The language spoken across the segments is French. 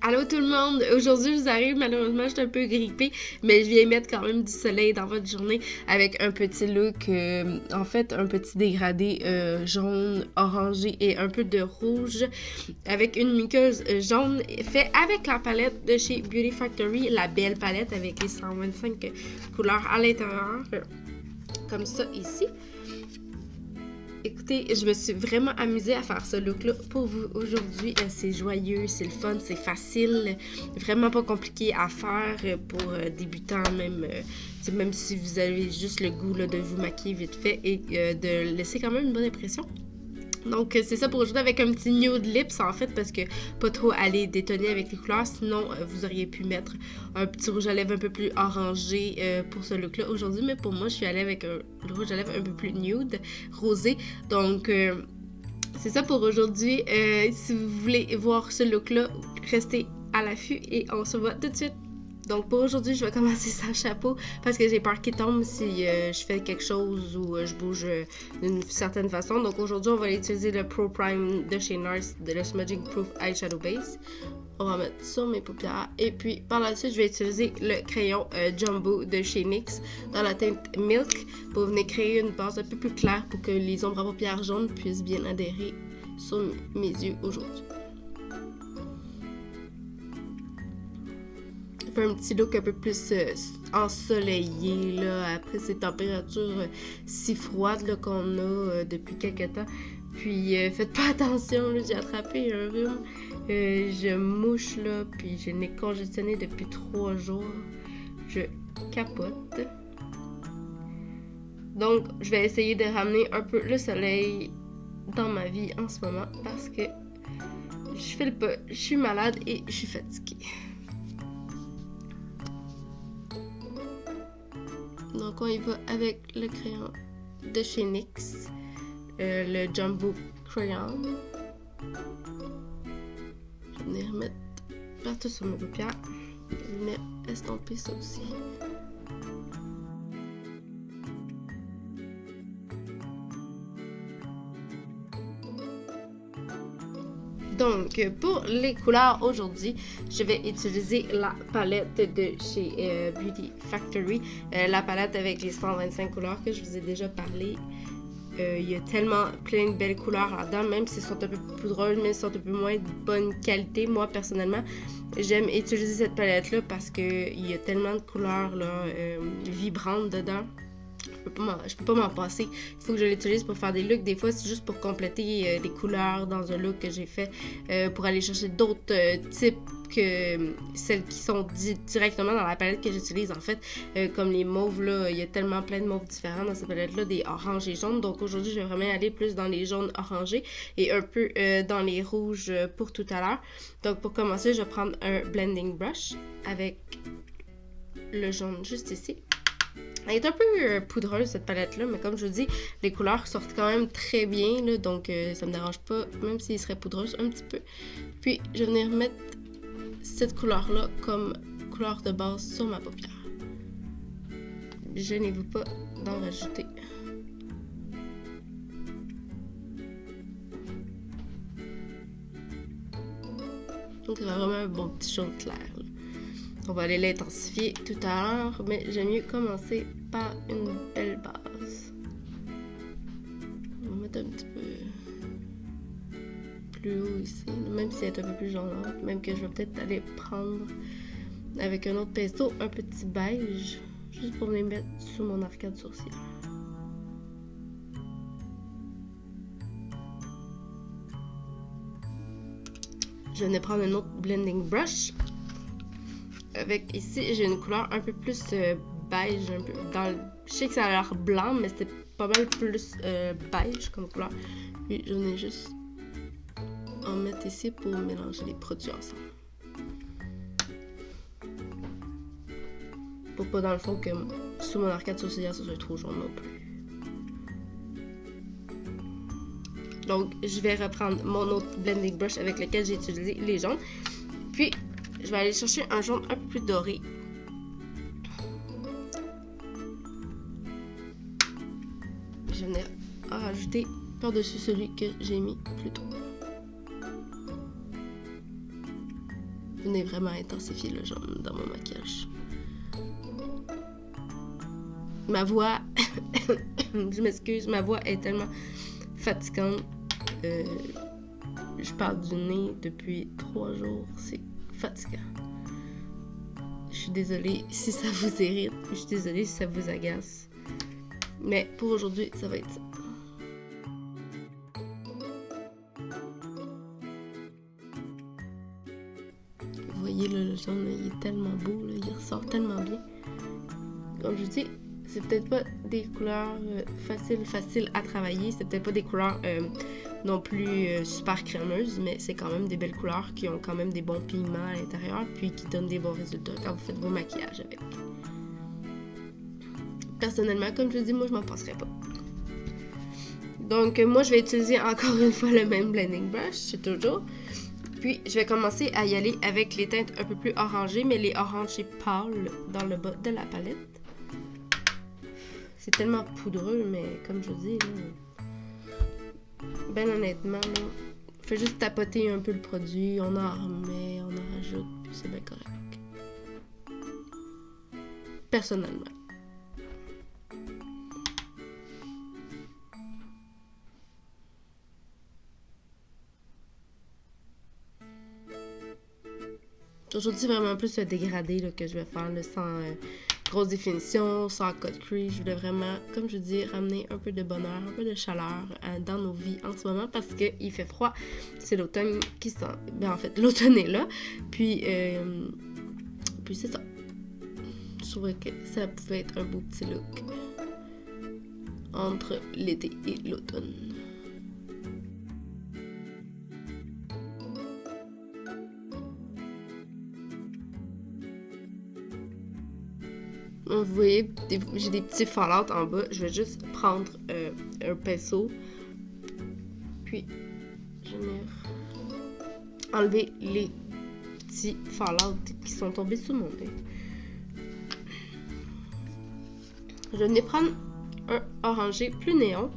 Allô tout le monde! Aujourd'hui, je vous arrive, malheureusement, je suis un peu grippée, mais je viens mettre quand même du soleil dans votre journée avec un petit look, en fait, un petit dégradé jaune, orangé et un peu de rouge avec une muqueuse jaune fait avec la palette de chez Beauty Factory, la belle palette avec les 125 couleurs à l'intérieur, comme ça ici. Écoutez, je me suis vraiment amusée à faire ce look-là pour vous aujourd'hui. C'est joyeux, c'est le fun, c'est facile, vraiment pas compliqué à faire pour débutants, même si vous avez juste le goût là, de vous maquiller vite fait et de laisser quand même une bonne impression. Donc c'est ça pour aujourd'hui avec un petit nude lips en fait parce que pas trop aller détonner avec les couleurs, sinon vous auriez pu mettre un petit rouge à lèvres un peu plus orangé pour ce look là aujourd'hui, mais pour moi je suis allée avec un rouge à lèvres un peu plus nude, rosé. Donc c'est ça pour aujourd'hui. Si vous voulez voir ce look là, restez à l'affût et on se voit tout de suite. Donc pour aujourd'hui, je vais commencer sans chapeau parce que j'ai peur qu'il tombe si je fais quelque chose ou je bouge d'une certaine façon. Donc aujourd'hui, on va utiliser le Pro Prime de chez NARS, de le Smudging Proof Eyeshadow Base. On va mettre sur mes paupières. Et puis par la suite, je vais utiliser le crayon Jumbo de chez NYX dans la teinte Milk pour venir créer une base un peu plus claire pour que les ombres à paupières jaunes puissent bien adhérer sur mes yeux aujourd'hui. Un petit look un peu plus ensoleillé là, après ces températures si froides là, qu'on a depuis quelques temps. Puis faites pas attention, là, j'ai attrapé un rhume. Je mouche là, puis je n'ai congestionné depuis 3 jours. Je capote. Donc je vais essayer de ramener un peu le soleil dans ma vie en ce moment parce que je file pas, je suis malade et je suis fatiguée. Donc on y va avec le crayon de chez NYX, le Jumbo Crayon. Je vais venir mettre partout sur mes paupières. Je vais venir estomper ça aussi. Donc, pour les couleurs aujourd'hui, je vais utiliser la palette de chez Beauty Factory. La palette avec les 125 couleurs que je vous ai déjà parlé. Il y a tellement plein de belles couleurs là-dedans, même si elles sont un peu plus poudreuses, mais elles sont un peu moins de bonne qualité. Moi, personnellement, j'aime utiliser cette palette-là parce qu'il y a tellement de couleurs là, vibrantes dedans. Je peux pas m'en passer. Il faut que je l'utilise pour faire des looks. Des fois, c'est juste pour compléter les couleurs dans un look que j'ai fait pour aller chercher d'autres types que celles qui sont directement dans la palette que j'utilise en fait. Comme les mauves, là, il y a tellement plein de mauves différents dans cette palette-là, des oranges et jaunes. Donc aujourd'hui, je vais vraiment aller plus dans les jaunes orangés et un peu dans les rouges pour tout à l'heure. Donc pour commencer, je vais prendre un blending brush avec le jaune juste ici. Elle est un peu poudreuse cette palette là, mais comme je vous dis, les couleurs sortent quand même très bien là, donc ça me dérange pas, même s'il serait poudreuse un petit peu. Puis je vais venir mettre cette couleur là comme couleur de base sur ma paupière. Gênez-vous pas d'en rajouter. Donc c'est vraiment un bon petit jaune clair là. On va aller l'intensifier tout à l'heure, mais j'aime mieux commencer par une belle base. On va mettre un petit peu plus haut ici, même si elle est un peu plus jaunâtre, même que je vais peut-être aller prendre avec un autre pinceau un petit beige, juste pour les mettre sous mon arcade sourcilière. Je vais prendre un autre blending brush. Avec ici, j'ai une couleur un peu plus beige, un peu je sais que ça a l'air blanc, mais c'est pas mal plus beige comme couleur. Puis j'en ai juste en mettre ici pour mélanger les produits ensemble. Pour pas dans le fond que sous mon arcade sourcilière, ça soit trop jaune non plus. Donc je vais reprendre mon autre blending brush avec lequel j'ai utilisé les jaunes. Puis je vais aller chercher un jaune un peu plus doré. Je vais venir en rajouter par-dessus celui que j'ai mis plus tôt. venez vraiment intensifier le jaune dans mon maquillage. Ma voix, je m'excuse, ma voix est tellement fatigante. Je parle du nez depuis 3 jours, c'est fatigant. Je suis désolée si ça vous irrite, je suis désolée si ça vous agace. Mais pour aujourd'hui, ça va être ça. Vous voyez là, le jaune, là, il est tellement beau, là, il ressort tellement bien. Comme je vous dis, c'est peut-être pas des couleurs faciles à travailler, c'est peut-être pas des couleurs non plus super crémeuses, mais c'est quand même des belles couleurs qui ont quand même des bons pigments à l'intérieur, puis qui donnent des bons résultats quand vous faites vos maquillages avec. Personnellement, comme je vous dis, moi je m'en passerai pas. Donc moi je vais utiliser encore une fois le même blending brush, c'est toujours. Puis je vais commencer à y aller avec les teintes un peu plus orangées, mais les orangés pâles dans le bas de la palette. C'est tellement poudreux, mais comme je vous dis, là, ben honnêtement, là, faut juste tapoter un peu le produit, on en remet, on en rajoute, puis c'est bien correct. Personnellement. Aujourd'hui, c'est vraiment plus le dégradé là, que je vais faire, là, sans grosse définition, sans cut crease. Je voulais vraiment, comme je dis, ramener un peu de bonheur, un peu de chaleur dans nos vies en ce moment parce qu'il fait froid. C'est l'automne qui sent. Ben, en fait, l'automne est là. Puis c'est ça. Je trouvais que ça pouvait être un beau petit look entre l'été et l'automne. Vous voyez, j'ai des petits fallouts en bas. Je vais juste prendre un pinceau. Puis, je vais enlever les petits fallouts qui sont tombés sous mon nez. Je vais venir prendre un orangé plus néon,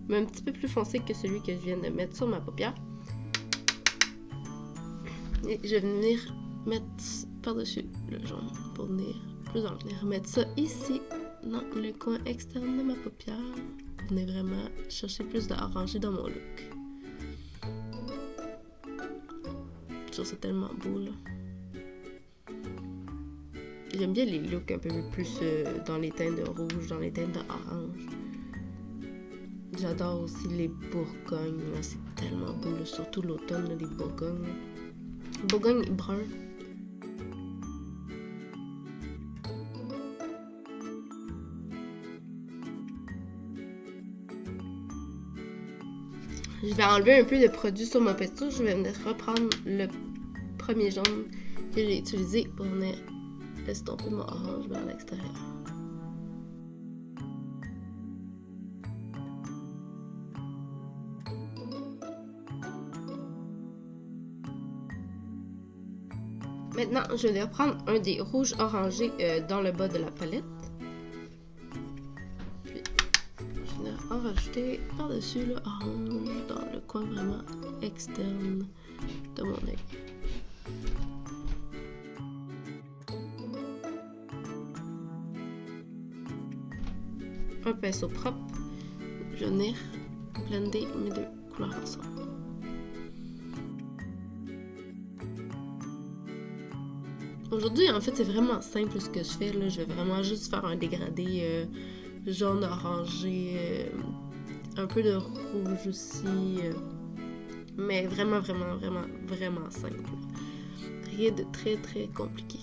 mais un petit peu plus foncé que celui que je viens de mettre sur ma paupière. Et je vais venir mettre par-dessus le jaune pour venir remettre ça ici dans le coin externe de ma paupière pour venir vraiment chercher plus d'orangé dans mon look. Je trouve ça tellement beau là. J'aime bien les looks un peu plus dans les teintes de rouge, dans les teintes d'orange. J'adore aussi les bourgognes, c'est tellement beau, là, surtout l'automne, les bourgognes. Bourgogne brun. Je vais enlever un peu de produit sur mon pinceau. Je vais venir reprendre le premier jaune que j'ai utilisé pour venir estomper mon orange vers l'extérieur. Maintenant, je vais prendre un des rouges orangés dans le bas de la palette. Je vais en rajouter par-dessus le orange dans le coin vraiment externe de mon œil. Un pinceau propre, je vais venir blender mes deux couleurs ensemble. Aujourd'hui, en fait, c'est vraiment simple ce que je fais. Là. Je vais vraiment juste faire un dégradé jaune orangé, un peu de rouge aussi, mais vraiment simple. Rien de très compliqué.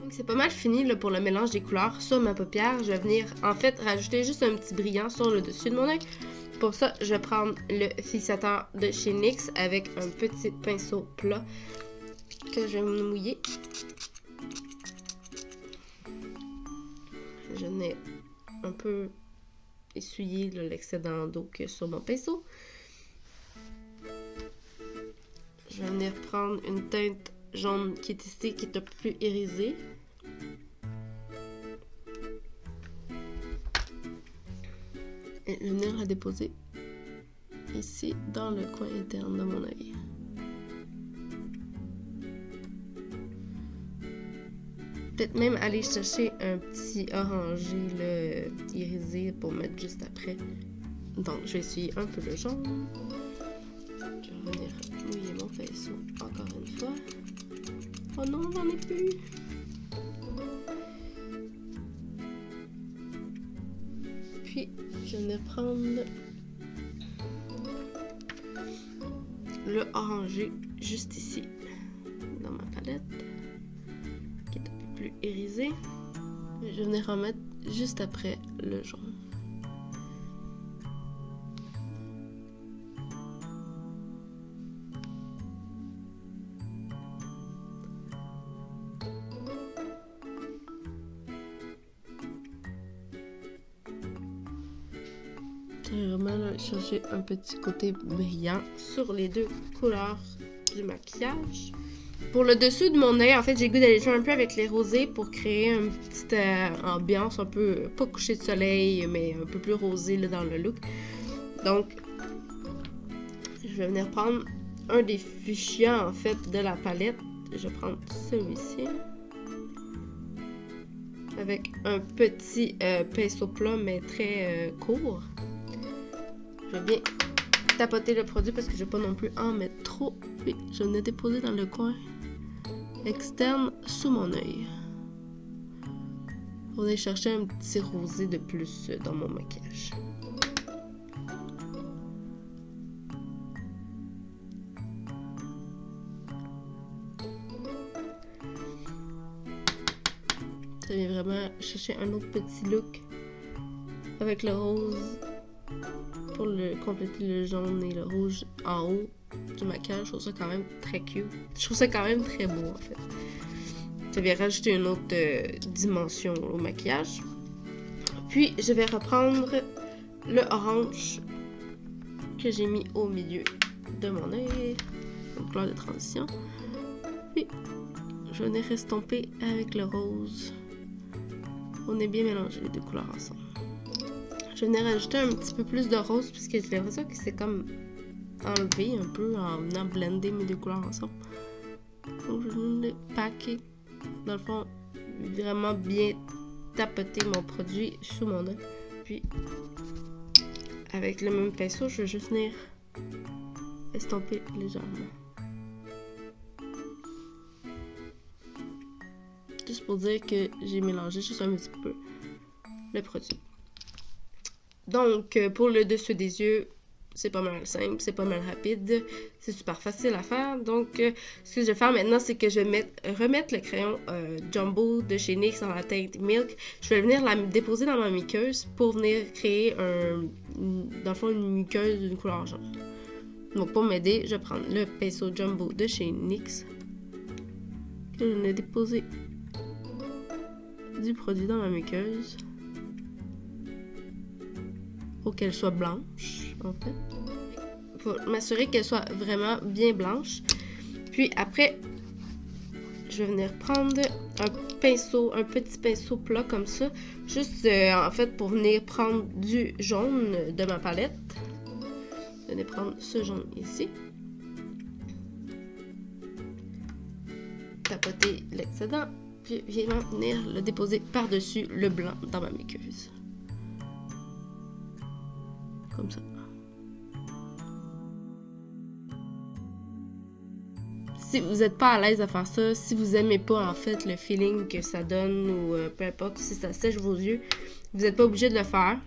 Donc c'est pas mal fini là, pour le mélange des couleurs sur ma paupière. Je vais venir en fait rajouter juste un petit brillant sur le dessus de mon œil. Pour ça, je vais prendre le fixateur de chez NYX avec un petit pinceau plat que je vais me mouiller. Je n'ai un peu essuyé l'excédent d'eau qu'il y a sur mon pinceau. Je vais venir prendre une teinte jaune qui est ici, qui est un peu plus irisée. Et je vais venir la déposer ici dans le coin interne de mon œil. peut-être même aller chercher un petit orangé là, irisé pour mettre juste après. Donc, je vais essuyer un peu le jaune. Je vais revenir mouiller mon pinceau encore une fois. Oh non, j'en ai plus! Puis, je vais venir prendre le orangé juste ici, dans ma palette, qui est un peu plus irisé. Je vais venir en mettre juste après le jaune. Je vais vraiment chercher un petit côté brillant sur les deux couleurs du maquillage. Pour le dessous de mon œil, en fait, j'ai le goût d'aller jouer un peu avec les rosés pour créer une petite ambiance un peu, pas coucher de soleil, mais un peu plus rosé là, dans le look. Donc, je vais venir prendre un des fuchsias, en fait, de la palette. Je vais prendre celui-ci. Avec un petit pinceau plat, mais très court. Je vais bien tapoter le produit parce que je ne vais pas non plus en mettre trop. Puis je venais déposer dans le coin externe sous mon œil. On va chercher un petit rosé de plus dans mon maquillage. Je vais vraiment chercher un autre petit look avec le rose pour compléter le jaune et le rouge en haut du maquillage. Je trouve ça quand même très cute. Je trouve ça quand même très beau en fait. Je vais rajouter une autre dimension au maquillage. Puis je vais reprendre le orange que j'ai mis au milieu de mon œil, donc couleur de transition. Puis je vais venir estomper avec le rose. On est bien mélangé les deux couleurs ensemble. Je vais venir rajouter un petit peu plus de rose puisque j'ai l'impression que c'est comme enlevé un peu en venant blender mes deux couleurs ensemble. Donc je vais venir packer, dans le fond, vraiment bien tapoter mon produit sous mon œil. Puis avec le même pinceau, je vais juste venir estomper légèrement. Juste pour dire que j'ai mélangé juste un petit peu le produit. Donc, pour le dessus des yeux, c'est pas mal simple, c'est pas mal rapide, c'est super facile à faire. Donc, ce que je vais faire maintenant, c'est que je vais remettre le crayon Jumbo de chez NYX dans la teinte Milk. Je vais venir la déposer dans ma muqueuse pour venir créer dans le fond, une muqueuse d'une couleur jaune. Donc, pour m'aider, je vais prendre le pinceau Jumbo de chez NYX que je vais déposer du produit dans ma muqueuse pour qu'elle soit blanche en fait. Faut m'assurer qu'elle soit vraiment bien blanche. Puis après, je vais venir prendre un petit pinceau plat comme ça, juste en fait pour venir prendre du jaune de ma palette. Je vais prendre ce jaune ici. Tapoter l'excédent. Puis je vais venir le déposer par-dessus le blanc dans ma muqueuse. Comme ça. Si vous n'êtes pas à l'aise à faire ça, si vous n'aimez pas en fait le feeling que ça donne ou peu importe, si ça sèche vos yeux, vous n'êtes pas obligé de le faire.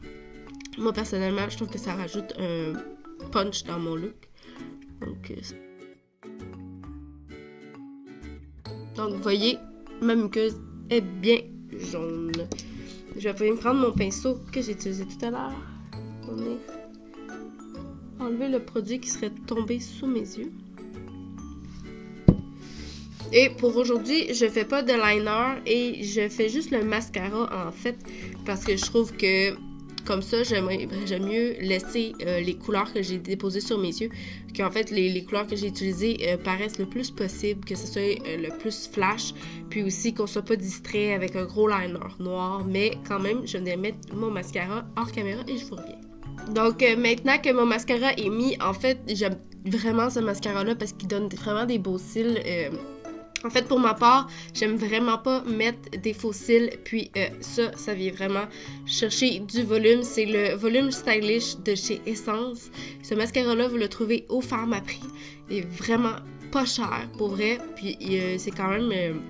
Moi personnellement, je trouve que ça rajoute un punch dans mon look. Donc vous voyez, ma muqueuse est bien jaune. Je vais prendre mon pinceau que j'ai utilisé tout à l'heure pour venir enlever le produit qui serait tombé sous mes yeux. Et pour aujourd'hui, je fais pas de liner et je fais juste le mascara en fait parce que je trouve que comme ça, j'aime mieux laisser les couleurs que j'ai déposées sur mes yeux, qu'en fait les couleurs que j'ai utilisées paraissent le plus possible, que ce soit le plus flash, puis aussi qu'on soit pas distrait avec un gros liner noir, mais quand même, je vais mettre mon mascara hors caméra et je vous reviens. Donc maintenant que mon mascara est mis, en fait, j'aime vraiment ce mascara-là parce qu'il donne vraiment des beaux cils. En fait, pour ma part, j'aime vraiment pas mettre des faux cils, puis ça vient vraiment chercher du volume. C'est le Volume Stylish de chez Essence. Ce mascara-là, vous le trouvez au Pharmaprix. Il est vraiment pas cher, pour vrai, puis c'est quand même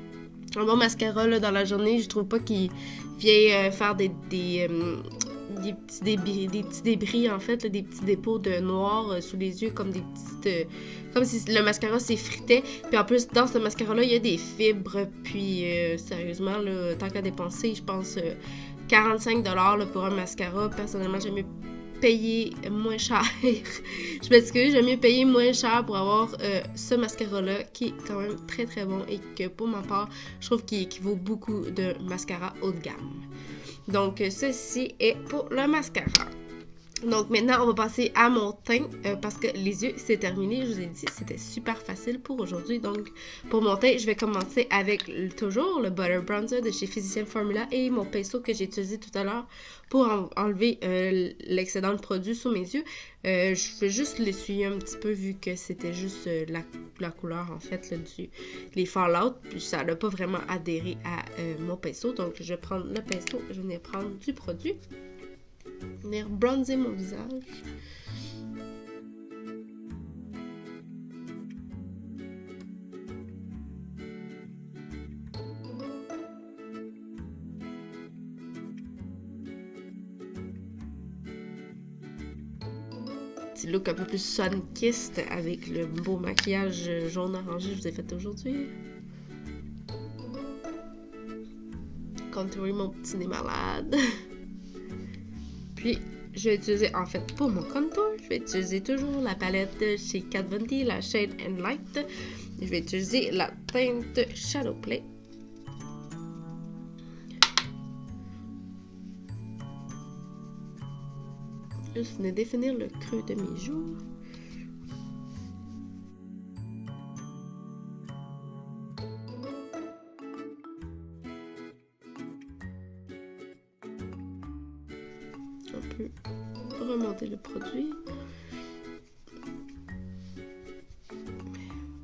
un bon mascara là, dans la journée. Je trouve pas qu'il vient faire des petits débris, en fait, là, des petits dépôts de noir sous les yeux, comme des petites... comme si le mascara s'effritait. Puis en plus, dans ce mascara-là, il y a des fibres. Puis sérieusement, là, tant qu'à dépenser, je pense 45$ là, pour un mascara. Personnellement, j'aime mieux payer moins cher. Je m'excuse, j'aime mieux payer moins cher pour avoir ce mascara-là, qui est quand même très très bon et que pour ma part, je trouve qu'il équivaut beaucoup de mascara haut de gamme. Donc, ceci est pour le mascara. Donc, maintenant, on va passer à mon teint parce que les yeux, c'est terminé. Je vous ai dit, c'était super facile pour aujourd'hui. Donc, pour mon teint, je vais commencer avec toujours le Butter Bronzer de chez Physicians Formula et mon pinceau que j'ai utilisé tout à l'heure pour enlever l'excédent de produit sous mes yeux. Je vais juste l'essuyer un petit peu vu que c'était juste la couleur, en fait, là, les Fallout. Puis ça n'a pas vraiment adhéré à mon pinceau. Donc, je vais prendre le pinceau, je vais venir prendre du produit. Venir bronzer mon visage. Petit look un peu plus sun-kissed avec le beau maquillage jaune-orangé que je vous ai fait aujourd'hui. Contourer mon petit nez malade. Puis, je vais utiliser, en fait, pour mon contour, je vais utiliser toujours la palette de chez Kat Von D, la Shade and Light. Je vais utiliser la teinte Shadow Play. Juste venir définir le creux de mes joues. On peut remonter le produit.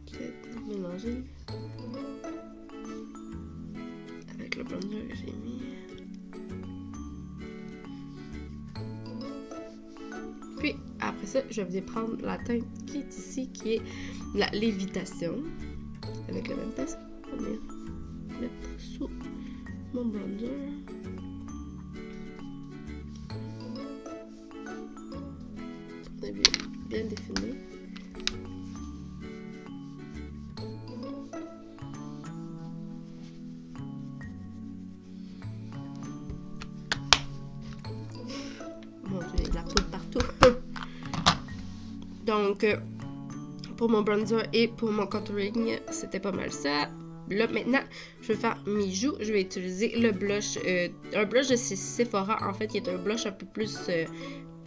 Peut-être mélanger avec le bronzer que j'ai mis. Puis après ça, je vais venir prendre la teinte qui est ici, qui est la Lévitation. Avec le même pinceau, on va venir mettre sous mon bronzer. Bien défini. Mon Dieu, il y a de la poudre partout. Donc, pour mon bronzer et pour mon contouring, c'était pas mal ça. Là, maintenant, je vais faire mes joues. Je vais utiliser le blush, un blush de Sephora, en fait, qui est un blush un peu plus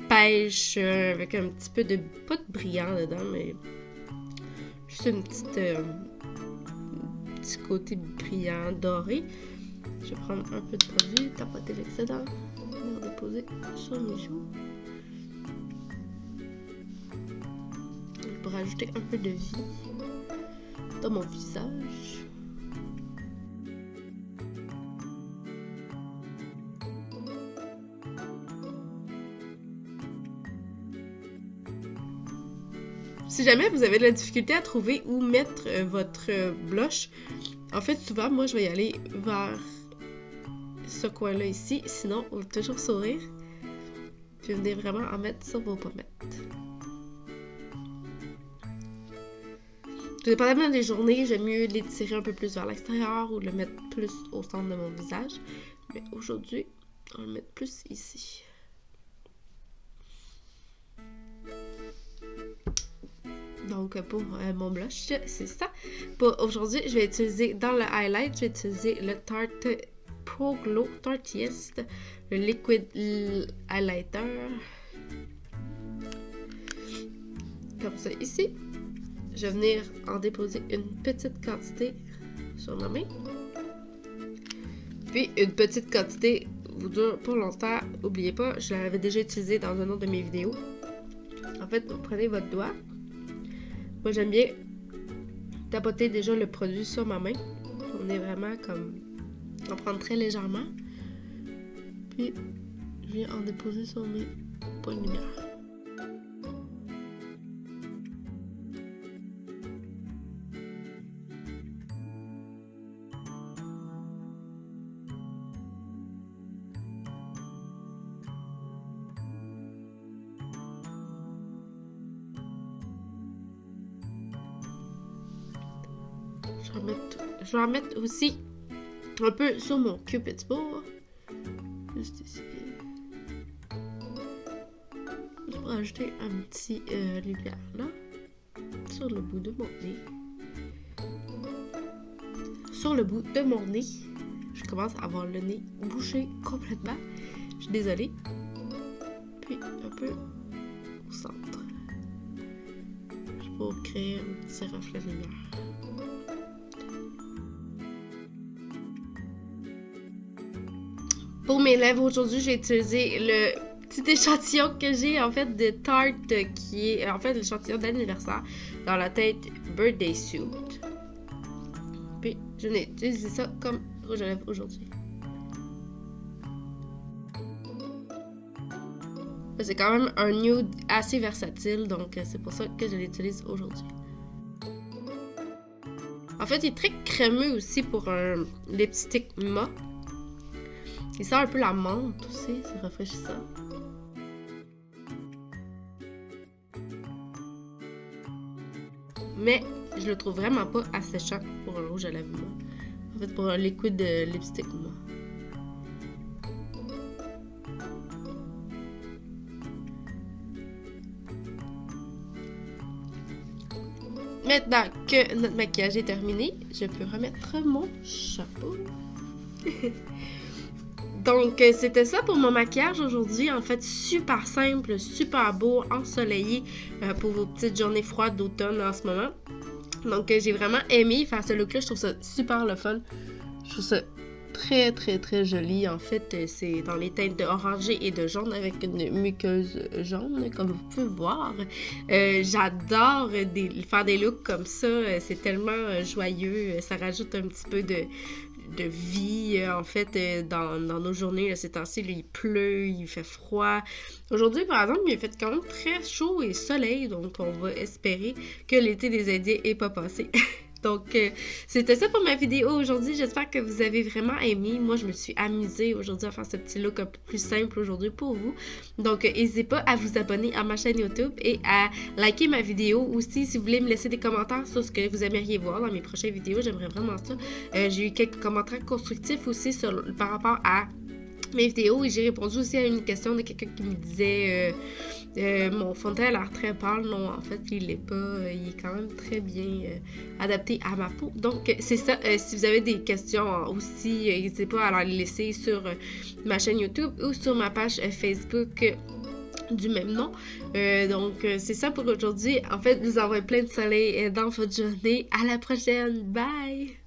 pêche, avec un petit peu de, pas de brillant dedans, mais juste une petite, petit côté brillant, doré. Je vais prendre un peu de produit, tapoter l'excédent, le déposer sur mes joues. Pour ajouter un peu de vie dans mon visage. Si jamais vous avez de la difficulté à trouver où mettre votre blush, en fait, souvent, moi, je vais y aller vers ce coin-là ici. Sinon, on va toujours sourire. Puis venez vraiment en mettre sur vos pommettes. Dépendamment des journées, j'aime mieux l'étirer un peu plus vers l'extérieur ou le mettre plus au centre de mon visage. Mais aujourd'hui, on va le mettre plus ici. Donc, pour mon blush, c'est ça. Pour aujourd'hui, je vais utiliser, dans le highlight, je vais utiliser le Tarte Pro Glow Tartiest, le Liquid Highlighter. Comme ça, ici. Je vais venir en déposer une petite quantité sur ma main. Puis, une petite quantité vous dure pour longtemps. N'oubliez pas, je l'avais déjà utilisé dans une autre de mes vidéos. En fait, vous prenez votre doigt. Moi, j'aime bien tapoter déjà le produit sur ma main. On est vraiment comme... On prend très légèrement. Puis, je viens en déposer sur mes points de lumière. Je vais en mettre aussi un peu sur mon Cupid's bow. Juste ici. Je vais rajouter un petit lumière là. Sur le bout de mon nez. Sur le bout de mon nez. Je commence à avoir le nez bouché complètement. Je suis désolée. Puis un peu au centre. Pour créer un petit reflet de lumière. Pour mes lèvres aujourd'hui, j'ai utilisé le petit échantillon que j'ai en fait de Tarte qui est en fait l'échantillon d'anniversaire dans la teinte Birthday Suit. Puis je n'ai utilisé ça comme rouge à lèvres aujourd'hui. C'est quand même un nude assez versatile, donc c'est pour ça que je l'utilise aujourd'hui. En fait, il est très crémeux aussi pour un lipstick mat. Il sent un peu la menthe aussi, c'est rafraîchissant. Mais je le trouve vraiment pas asséchant pour un rouge à lèvres mat. En fait, pour un liquide lipstick mat. Maintenant que notre maquillage est terminé, je peux remettre mon chapeau. Donc, c'était ça pour mon maquillage aujourd'hui. En fait, super simple, super beau, ensoleillé pour vos petites journées froides d'automne en ce moment. Donc, j'ai vraiment aimé faire ce look-là. Je trouve ça super le fun. Je trouve ça très, très, très joli. En fait, c'est dans les teintes de orangé et de jaune avec une muqueuse jaune, comme vous pouvez voir. J'adore faire des looks comme ça. C'est tellement joyeux. Ça rajoute un petit peu de vie, en fait, dans nos journées. Là, ces temps-ci, il pleut, il fait froid. Aujourd'hui, par exemple, il a fait quand même très chaud et soleil, donc on va espérer que l'été des Indiens n'est pas passé. Donc, c'était ça pour ma vidéo aujourd'hui. J'espère que vous avez vraiment aimé. Moi, je me suis amusée aujourd'hui à faire ce petit look un peu plus simple aujourd'hui pour vous. Donc, n'hésitez pas à vous abonner à ma chaîne YouTube et à liker ma vidéo aussi si vous voulez me laisser des commentaires sur ce que vous aimeriez voir dans mes prochaines vidéos. J'aimerais vraiment ça. J'ai eu quelques commentaires constructifs aussi par rapport à mes vidéos et j'ai répondu aussi à une question de quelqu'un qui me disait mon fond de teint a l'air très pâle. Non, en fait, il l'est pas. Il est quand même très bien adapté à ma peau. Donc, c'est ça. Si vous avez des questions aussi, n'hésitez pas à les laisser sur ma chaîne YouTube ou sur ma page Facebook du même nom. Donc, c'est ça pour aujourd'hui. En fait, je vous envoie plein de soleil dans votre journée. À la prochaine. Bye!